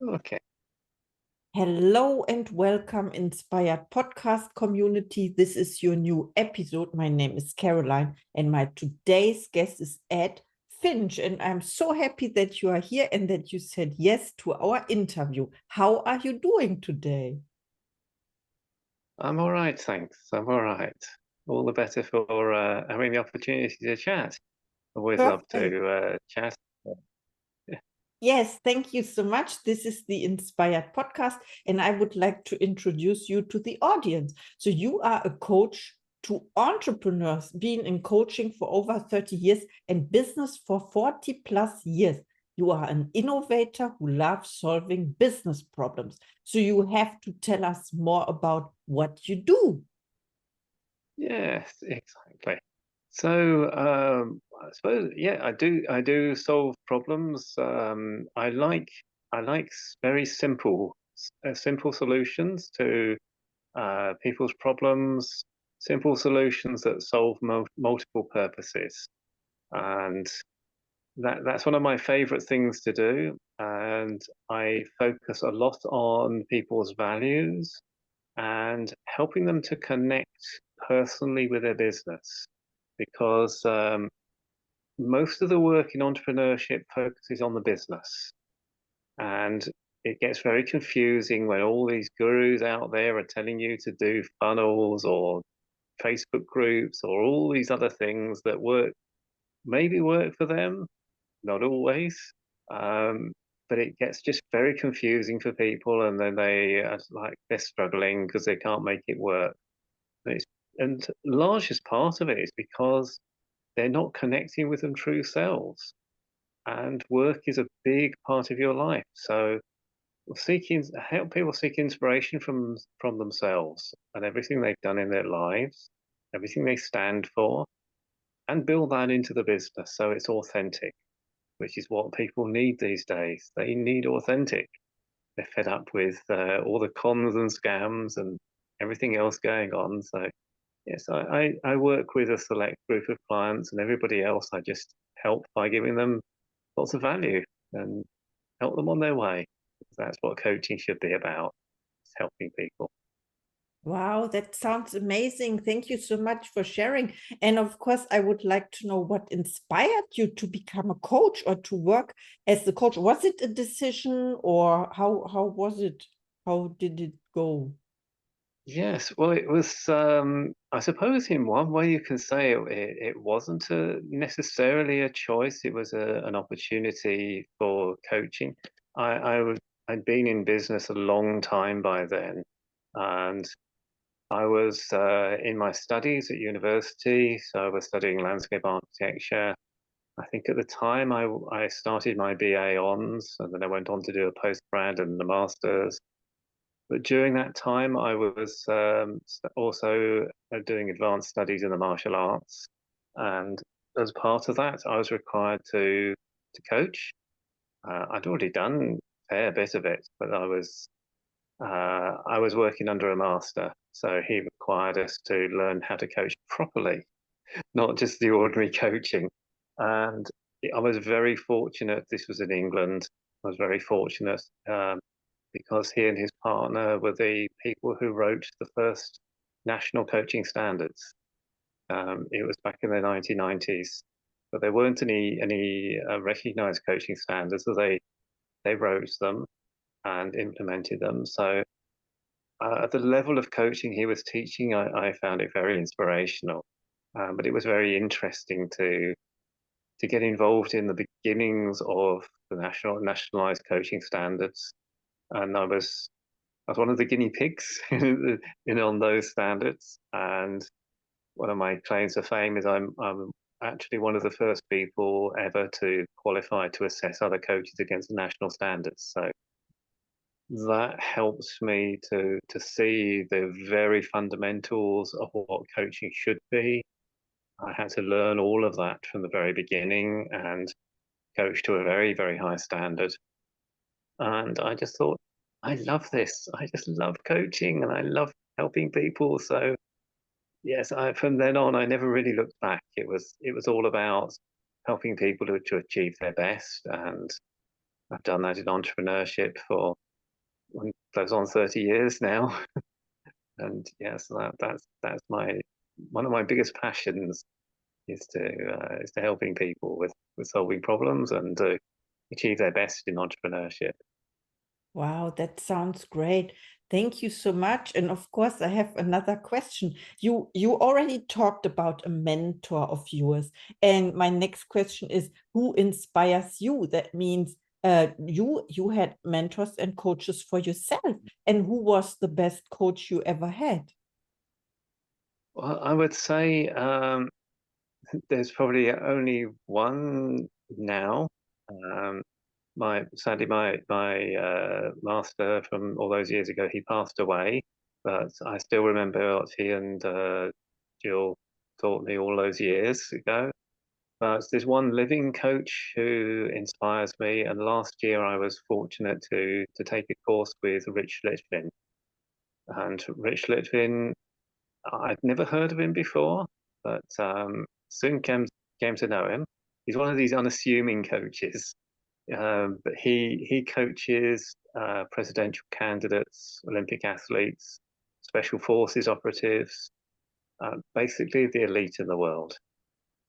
Okay. Hello and welcome, Inspired Podcast community. This is your new episode. My name is Caroline, and my today's guest is Ed Finch. And I'm so happy that you are here and that you said yes to our interview. How are you doing today? I'm all right, thanks. I'm all right. All the better for having the opportunity to chat. Always love Perfect. to chat. Yeah. Yes, thank you so much. This is the Inspired Podcast, and I would like to introduce you to the audience. So, you are a coach to entrepreneurs, being in coaching for over 30 years and business for 40 plus years. You are an innovator who loves solving business problems. So, you have to tell us more about what you do. Yes, exactly. So I suppose, yeah, I do solve problems. I like very simple solutions to people's problems, simple solutions that solve multiple purposes. And that's one of my favorite things to do. And I focus a lot on people's values and helping them to connect personally with their business. Because most of the work in entrepreneurship focuses on the business. And it gets very confusing when all these gurus out there are telling you to do funnels or Facebook groups or all these other things that maybe work for them, not always. Um, but it gets just very confusing for people, and then they're struggling because they can't make it work. And largest part of it is because they're not connecting with them true selves. And work is a big part of your life. So help people seek inspiration from themselves and everything they've done in their lives, everything they stand for, and build that into the business so it's authentic, which is what people need these days. They need authentic. They're fed up with all the cons and scams and everything else going on. So, yes, I work with a select group of clients, and everybody else I just help by giving them lots of value and help them on their way. That's what coaching should be about, it's helping people. Wow, that sounds amazing. Thank you so much for sharing. And of course, I would like to know what inspired you to become a coach or to work as the coach. Was it a decision or how was it? How did it go? Yes, well, it was, I suppose in one way you can say it wasn't necessarily a choice. It was an opportunity for coaching. I'd been in business a long time by then, and I was in my studies at university. So I was studying landscape architecture. I think at the time I started my BA Hons, and then I went on to do a postgrad and the master's. But during that time, I was also doing advanced studies in the martial arts, and as part of that, I was required to coach. I'd already done a fair bit of it, but I was working under a master, so he required us to learn how to coach properly, not just the ordinary coaching. And I was very fortunate. This was in England. I was very fortunate. Because he and his partner were the people who wrote the first national coaching standards. It was back in the 1990s, but there weren't any recognized coaching standards, so they wrote them and implemented them. So at the level of coaching he was teaching, I found it very inspirational. But it was very interesting to get involved in the beginnings of the nationalized coaching standards, and I was one of the guinea pigs on those standards. And one of my claims to fame is I'm actually one of the first people ever to qualify to assess other coaches against the national standards. So that helps me to see the very fundamentals of what coaching should be. I had to learn all of that from the very beginning and coach to a very, very high standard. And I just thought, I love this. I just love coaching and I love helping people. So yes, from then on, I never really looked back. It was all about helping people to achieve their best and I've done that in entrepreneurship for close on 30 years now. And yes, that's my one of my biggest passions is to helping people with solving problems and to achieve their best in entrepreneurship. Wow, that sounds great. Thank you so much. And of course, I have another question. You already talked about a mentor of yours. And my next question is, who inspires you? That means you had mentors and coaches for yourself. And who was the best coach you ever had? Well, I would say there's probably only one now. Um, my sadly my master from all those years ago, he passed away, but I still remember what he and Jill taught me all those years ago. But there's one living coach who inspires me, and last year I was fortunate to take a course with Rich Litvin. And Rich Litvin, I'd never heard of him before, but soon came to know him. He's one of these unassuming coaches, but he coaches presidential candidates, Olympic athletes, special forces operatives, basically the elite in the world.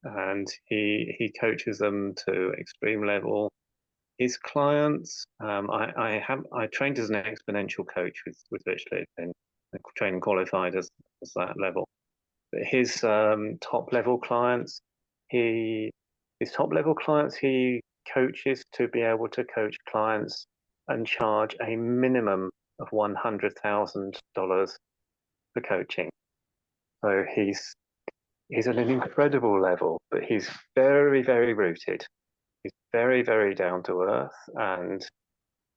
And he coaches them to extreme level. His clients, I trained as an exponential coach with Rich Litvin, trained and qualified as that level. But his top level clients, he his top level clients he coaches to be able to coach clients and charge a minimum of $100,000 for coaching. So he's at an incredible level, but he's very, very rooted. He's very, very down to earth and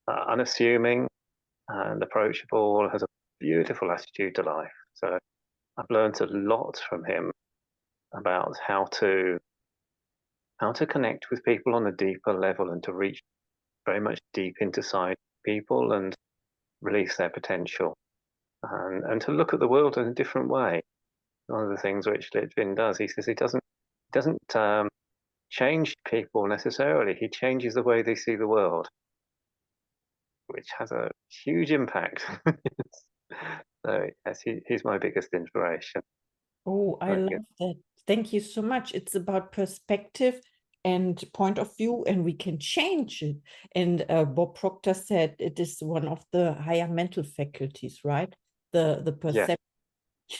unassuming and approachable, has a beautiful attitude to life. So I've learned a lot from him about how to connect with people on a deeper level and to reach very much deep inside people and release their potential and to look at the world in a different way. One of the things which Litvin does, he says he doesn't change people necessarily. He changes the way they see the world, which has a huge impact. So yes, he's my biggest inspiration. Oh, I Very good. love that. Thank you so much. It's about perspective and point of view, and we can change it. And Bob Proctor said it is one of the higher mental faculties, right? The Yeah, perception.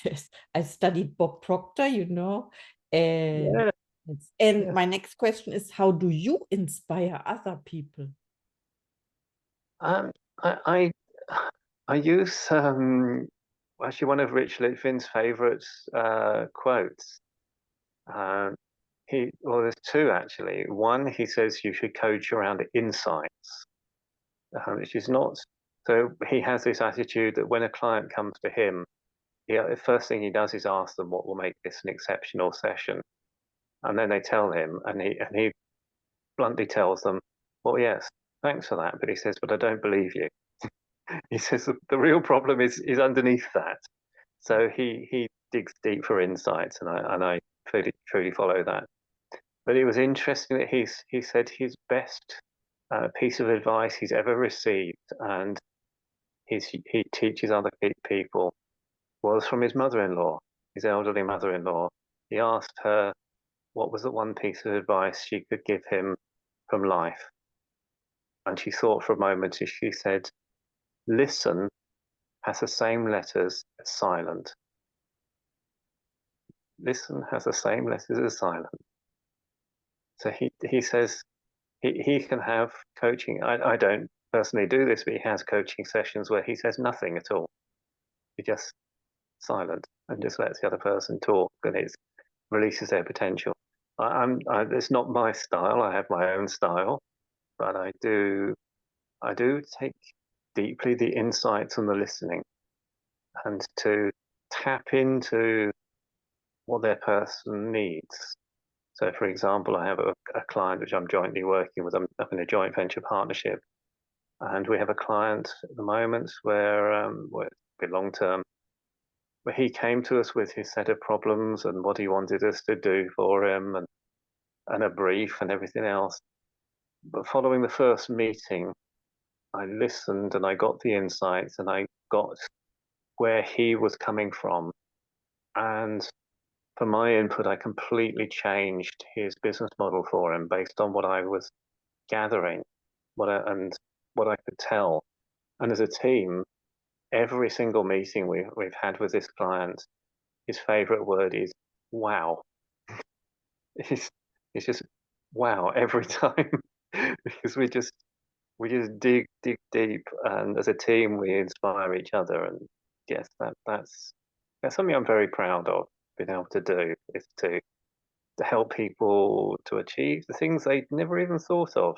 Yes, I studied Bob Proctor, and yeah, and yeah. my next question is, how do you inspire other people? Um, I I use actually one of Rich Litvin's favorite quotes. Um, well, there's two actually. One, he says you should coach around insights, which is not. So he has this attitude that when a client comes to him, the first thing he does is ask them what will make this an exceptional session, and then they tell him, and he bluntly tells them, "Well, yes, thanks for that," but he says, "But I don't believe you." He says the real problem is underneath that. So he digs deep for insights, and I truly follow that. But it was interesting that he said his best piece of advice he's ever received, and he teaches other people, was from his mother-in-law, his elderly mother-in-law. He asked her what was the one piece of advice she could give him from life, and she thought for a moment, and she said, "Listen has the same letters as silent. Listen has the same letters as silent." So he says he can have coaching. I don't personally do this, but he has coaching sessions where he says nothing at all. He just silent and just lets the other person talk, and it releases their potential. It's not my style. I have my own style, but I do take deeply the insights and the listening, and to tap into what their person needs. So, for example, I have a client which I'm jointly working with. I'm in a joint venture partnership, and we have a client at the moment where it's long term, where he came to us with his set of problems and what he wanted us to do for him, and a brief and everything else. but following the first meeting, I listened and I got the insights and I got where he was coming from. And for my input, I completely changed his business model for him based on what I was gathering, and what I could tell. And as a team, every single meeting we've had with this client, his favorite word is wow. It's, it's just wow every time because we just dig deep, and as a team we inspire each other. And yes, that's something I'm very proud of being able to do, is to help people to achieve the things they'd never even thought of,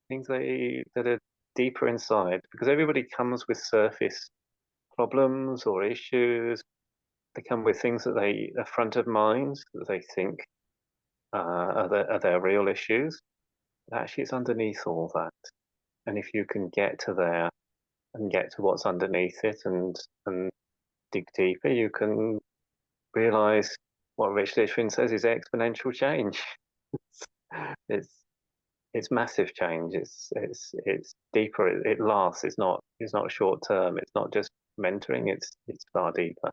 things that are deeper inside, because everybody comes with surface problems or issues. They come with things that they are front of mind, that they think are their real issues. But actually, it's underneath all that. And if you can get to there and get to what's underneath it and dig deeper, you can realize what Rich Lichfield says is exponential change. it's it's massive change. It's deeper. It lasts. It's not short term. It's not just mentoring. It's far deeper.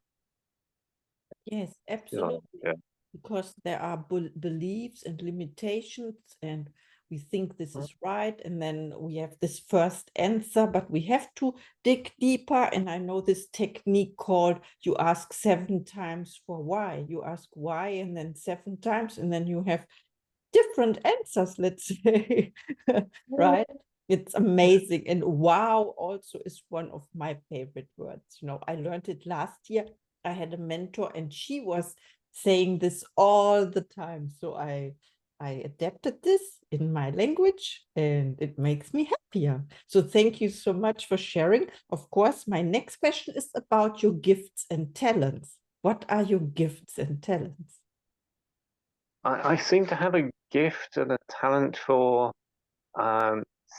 Yes, You know, absolutely. yeah. Because there are beliefs and limitations, and we think this is right, and then we have this first answer, but we have to dig deeper. And I know this technique called, you ask 7 times for why. You ask why and then 7 times, and then you have different answers, let's say. Right? It's amazing. And wow also is one of my favorite words. You know, I learned it last year. I had a mentor and she was saying this all the time. So I adapted this in my language and it makes me happier. So thank you so much for sharing. Of course, my next question is about your gifts and talents. What are your gifts and talents? I seem to have a gift and a talent for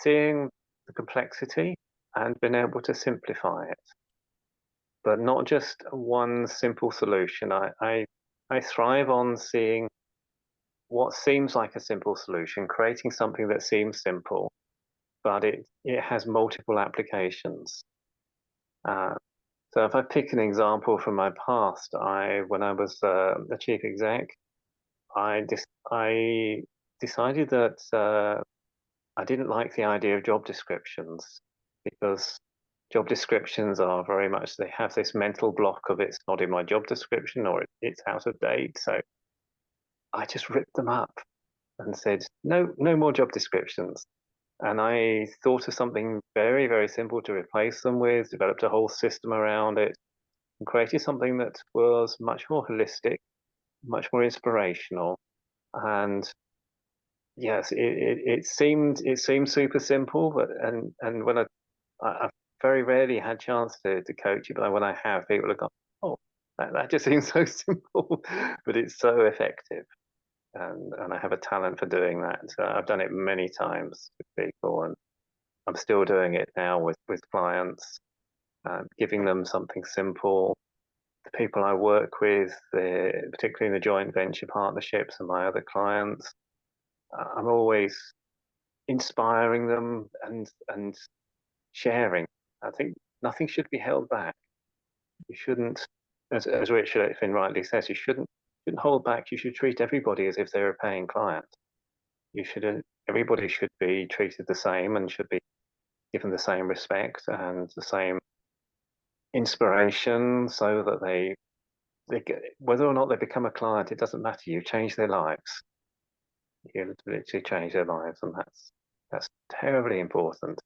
seeing the complexity and being able to simplify it, but not just one simple solution. I thrive on seeing what seems like a simple solution, creating something that seems simple, but it has multiple applications. Uh, so if I pick an example from my past, when I was a chief exec, I decided that I didn't like the idea of job descriptions, because job descriptions are very much, they have this mental block of it's not in my job description or it's out of date. So I just ripped them up and said, no more job descriptions. And I thought of something very, very simple to replace them with, developed a whole system around it, and created something that was much more holistic, much more inspirational. And yes, it seemed super simple, but and when I've very rarely had chance to coach it, but when I have, people have gone, oh, that just seems so simple, but it's so effective. And I have a talent for doing that. So I've done it many times with people, and I'm still doing it now with clients, giving them something simple. The people I work with, particularly in the joint venture partnerships and my other clients, I'm always inspiring them and sharing. I think nothing should be held back. You shouldn't, as Richard Finn rightly says, you shouldn't hold back. You should treat everybody as if they're a paying client. You should Everybody should be treated the same and should be given the same respect and the same inspiration, so that they get, whether or not they become a client, it doesn't matter. You change their lives. You literally change their lives, and that's terribly important.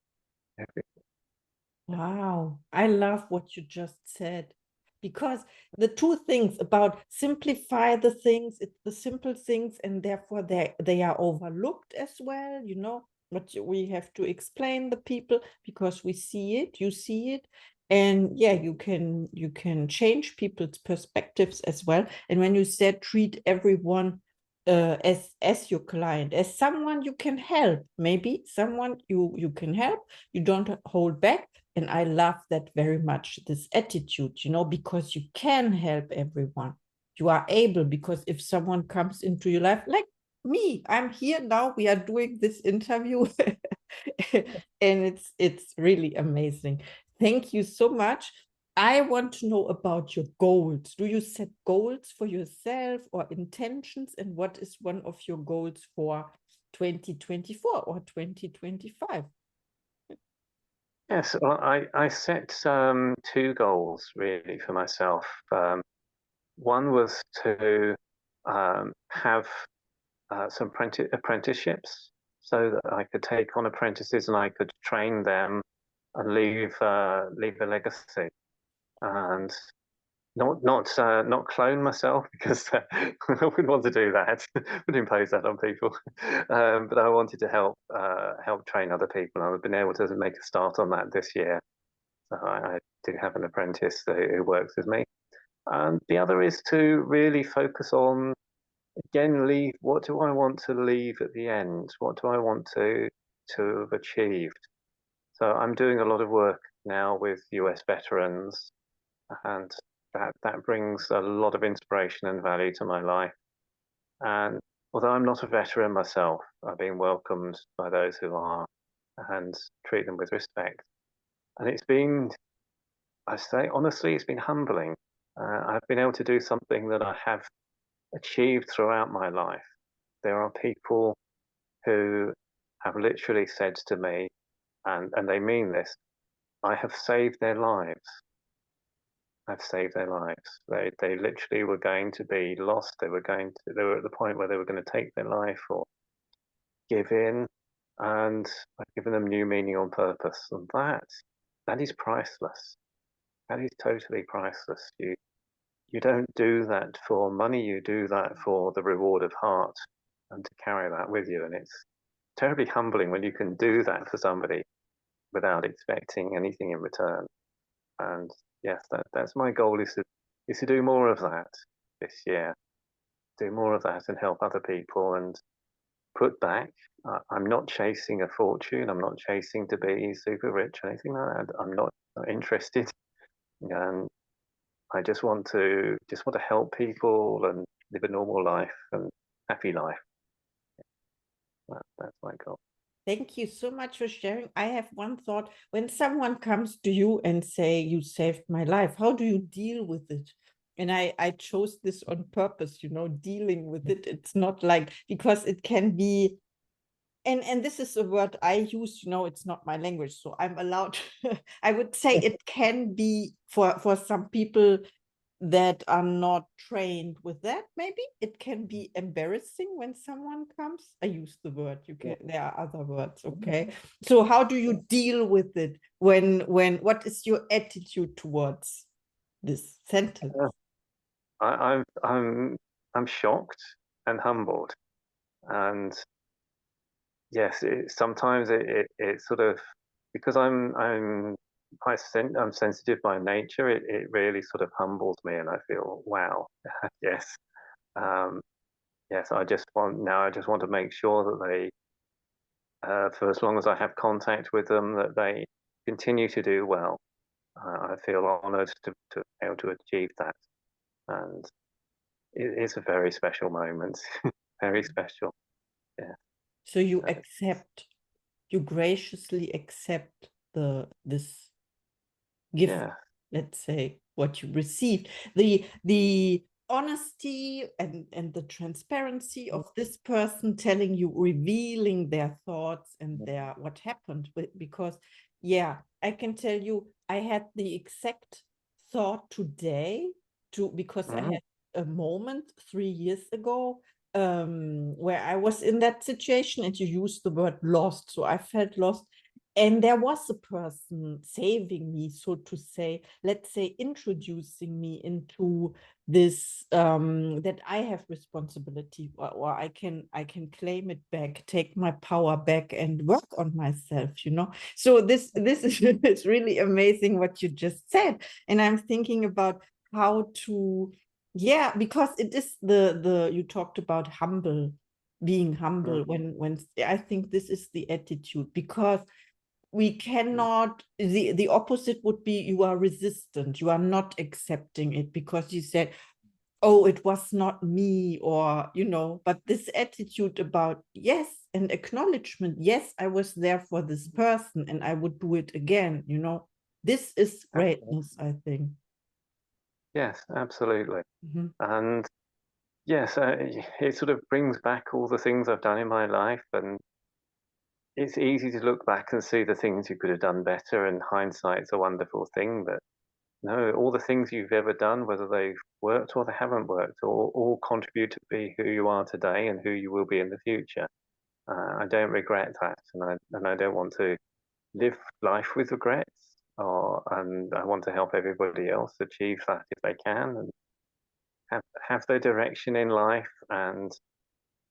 Wow, I love what you just said, because the two things about simplify the things, it's the simple things, and therefore they are overlooked as well, you know, but we have to explain the people because we see it, you see it, and yeah, you can change people's perspectives as well. And when you said treat everyone as your client, as someone you can help, maybe someone you can help, you don't hold back. And I love that very much, this attitude, you know, because you can help everyone. You are able, because if someone comes into your life, like me. I'm here now. We are doing this interview and it's really amazing. Thank you so much. I want to know about your goals. Do you set goals for yourself or intentions? And what is one of your goals for 2024 or 2025? Yes, well, I set two goals really for myself. One was to have some apprenticeships so that I could take on apprentices and I could train them and leave a legacy, and not clone myself, because I wouldn't want to do that. Would impose that on people. But I wanted to help train other people. I've been able to make a start on that this year. So I do have an apprentice who works with me. And the other is to really focus on, again, what do I want to leave at the end? What do I want to have achieved? So I'm doing a lot of work now with US veterans, and that brings a lot of inspiration and value to my life. And although I'm not a veteran myself, I've been welcomed by those who are and treat them with respect. And it's been, I say honestly, it's been humbling. I've been able to do something that I have achieved throughout my life. There are people who have literally said to me, and they mean this, I have saved their lives. I've saved their lives. They literally were going to be lost. They were at the point where they were going to take their life or give in, and I've given them new meaning on purpose. And that is priceless. That is totally priceless. You don't do that for money, you do that for the reward of heart and to carry that with you. And it's terribly humbling when you can do that for somebody without expecting anything in return. And yes, that's my goal, is to do more of that this year. Do more of that and help other people and put back. I'm not chasing a fortune. I'm not chasing to be super rich or anything like that. I'm not interested. And I just want to help people and live a normal life and happy life. That's my goal. Thank you so much for sharing. I have one thought. When someone comes to you and say, you saved my life, how do you deal with it? And I chose this on purpose, dealing with it. It's not like, because it can be, and this is a word I use, it's not my language, so I'm allowed. I would say it can be for some people that are not trained with that, maybe it can be embarrassing when someone comes. I use the word, there are other words, okay? So how do you deal with it when what is your attitude towards this sentence? I'm shocked and humbled, and yes, sometimes it sort of, because I'm sensitive by nature. It really sort of humbles me, and I feel, wow, yes, yes. I just want to make sure that they, for as long as I have contact with them, that they continue to do well. I feel honoured to be able to achieve that, and it's a very special moment, very special. Yeah. So you graciously accept this gift, Yeah. let's say, what you received, the honesty and the transparency of this person telling you, revealing their thoughts and what happened. Because I can tell you, I had the exact thought today because I had a moment 3 years ago where I was in that situation, and you used the word lost. So I felt lost. And there was a person saving me, so to say, let's say, introducing me into this, that I have responsibility, or I can claim it back, take my power back and work on myself, So this is it's really amazing what you just said. And I'm thinking about how to, because it is you talked about being humble, when I think this is the attitude, because we cannot, the opposite would be you are resistant, you are not accepting it, because you said, oh, it was not me, or, but this attitude about, yes, and acknowledgement, yes, I was there for this person and I would do it again, this is Absolutely. greatness, I think. Yes, absolutely. Mhm. And yes, it sort of brings back all the things I've done in my life, and it's easy to look back and see the things you could have done better, and hindsight's a wonderful thing, but no, all the things you've ever done, whether they've worked or they haven't worked, all contribute to be who you are today and who you will be in the future. I don't regret that, and I don't want to live life with regrets, and I want to help everybody else achieve that if they can, and have their direction in life and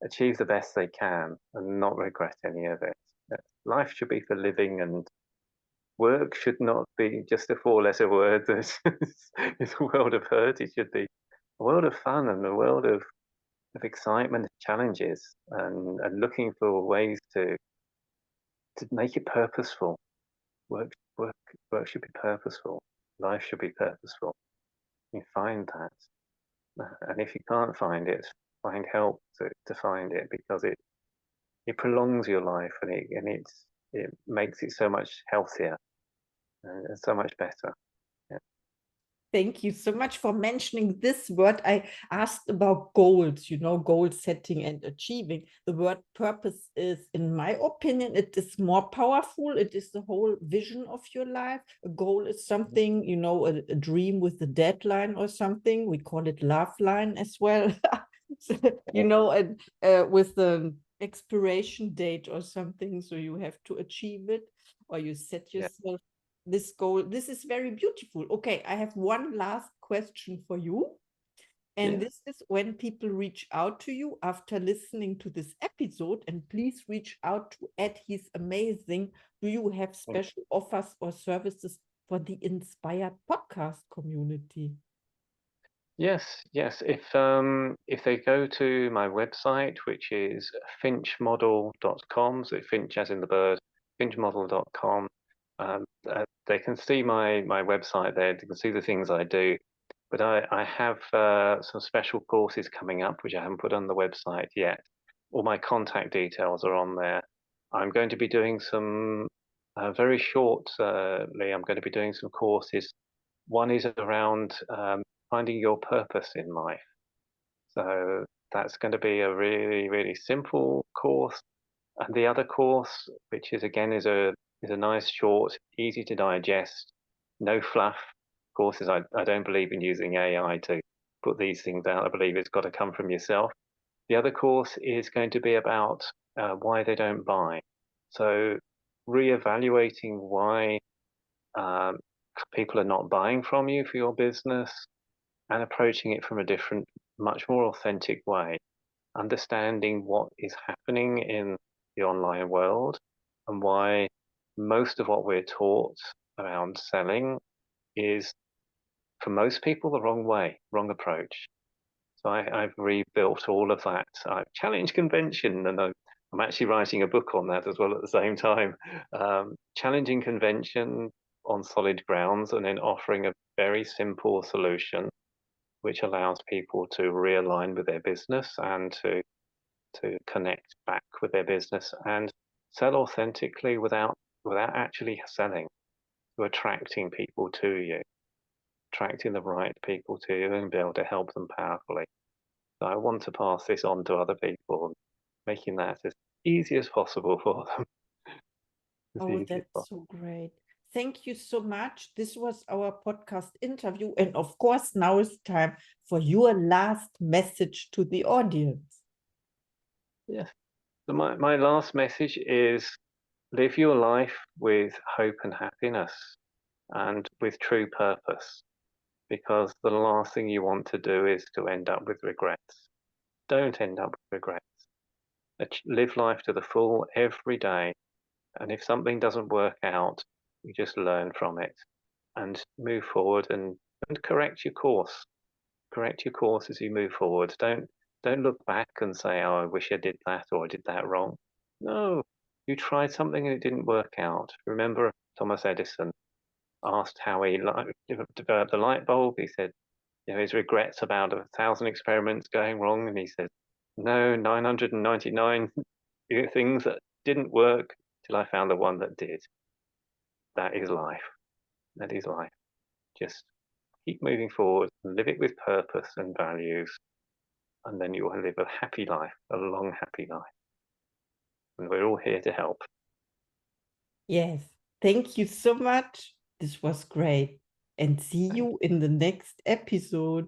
achieve the best they can and not regret any of it. Life should be for living, and work should not be just a four-letter word that is a world of hurt. It should be a world of fun and a world of excitement, challenges, and looking for ways to make it purposeful. Work, work, work should be purposeful. Life should be purposeful. You find that, and if you can't find it, find help to find it, because it prolongs your life, and it makes it so much healthier and so much better. Yeah. Thank you so much for mentioning this word. I asked about goals, goal setting and achieving. The word purpose is, in my opinion, it is more powerful. It is the whole vision of your life. A goal is something, a dream with a deadline or something. We call it love line as well. So, and with the expiration date or something. So you have to achieve it, or you set Yeah. yourself this goal. This is very beautiful. Okay, I have one last question for you. And Yeah. this is when people reach out to you after listening to this episode, and please reach out to Ed. He's amazing. Do you have special offers or services for the Inspired podcast community? Yes, yes. If they go to my website, which is finchmodel.com, so Finch as in the bird, finchmodel.com, they can see my website there. They can see the things I do. But I have some special courses coming up, which I haven't put on the website yet. All my contact details are on there. I'm going to be doing some very shortly. I'm going to be doing some courses. One is around finding your purpose in life. So that's going to be a really, really simple course. And the other course, which is again is a nice, short, easy to digest, no fluff courses. I don't believe in using AI to put these things out. I believe it's got to come from yourself. The other course is going to be about why they don't buy. So reevaluating why um, people are not buying from you for your business, and approaching it from a different, much more authentic way, understanding what is happening in the online world and why most of what we're taught around selling is, for most people, the wrong way, wrong approach. So I've rebuilt all of that. I've challenged convention, and I'm actually writing a book on that as well at the same time. Challenging convention on solid grounds, and then offering a very simple solution which allows people to realign with their business and to connect back with their business and sell authentically without actually selling, to attracting people to you, attracting the right people to you, and be able to help them powerfully. So I want to pass this on to other people, and making that as easy as possible for them. As Oh, easy as that's possible. so great. Thank you so much. This was our podcast interview. And of course, now is time for your last message to the audience. Yes. So my last message is, live your life with hope and happiness and with true purpose, because the last thing you want to do is to end up with regrets. Don't end up with regrets. Live life to the full every day. And if something doesn't work out, you just learn from it and move forward, and correct your course. Correct your course as you move forward. Don't look back and say, oh, I wish I did that, or I did that wrong. No, you tried something and it didn't work out. Remember Thomas Edison asked how he developed the light bulb. He said, his regrets about 1,000 experiments going wrong, and he says, no, 999 things that didn't work till I found the one that did. That is life. That is life. Just keep moving forward and live it with purpose and values, and then you will live a happy life, a long, happy life. And we're all here to help. Yes. Thank you so much. This was great. And see you in the next episode.